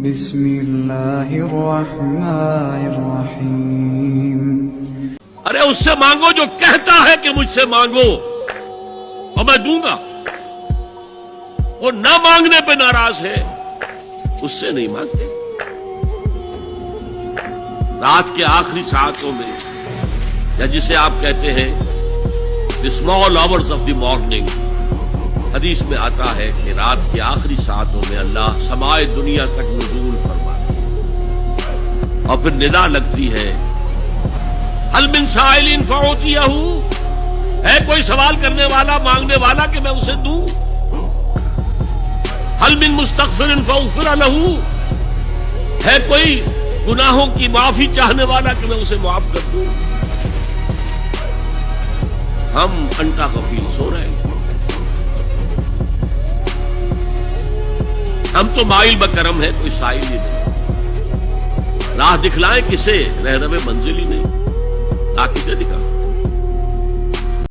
بسم اللہ الرحمن الرحیم۔ ارے اس سے مانگو جو کہتا ہے کہ مجھ سے مانگو اور میں دوں گا، وہ نہ مانگنے پہ ناراض ہے، اس سے نہیں مانگتے۔ رات کے آخری ساعتوں میں، یا جسے آپ کہتے ہیں the small hours of the morning، حدیث میں آتا ہے کہ رات کے آخری ساعتوں میں اللہ سمائے دنیا تک نزول فرماتا ہے، اور پھر ندا لگتی ہے هل من سائل فاعطیہ، ہے کوئی سوال کرنے والا، مانگنے والا کہ میں اسے دوں؟ هل من مستغفر فاغفر له، ہے کوئی گناہوں کی معافی چاہنے والا کہ میں اسے معاف کر دوں؟ ہم انٹا غفیل سو رہے ہیں، ہم تو مائل بکرم ہے، کوئی سائل ہی نہیں۔ راہ دکھلائیں کسے، رہنم منزل ہی نہیں، راہ کسے دکھائیں؟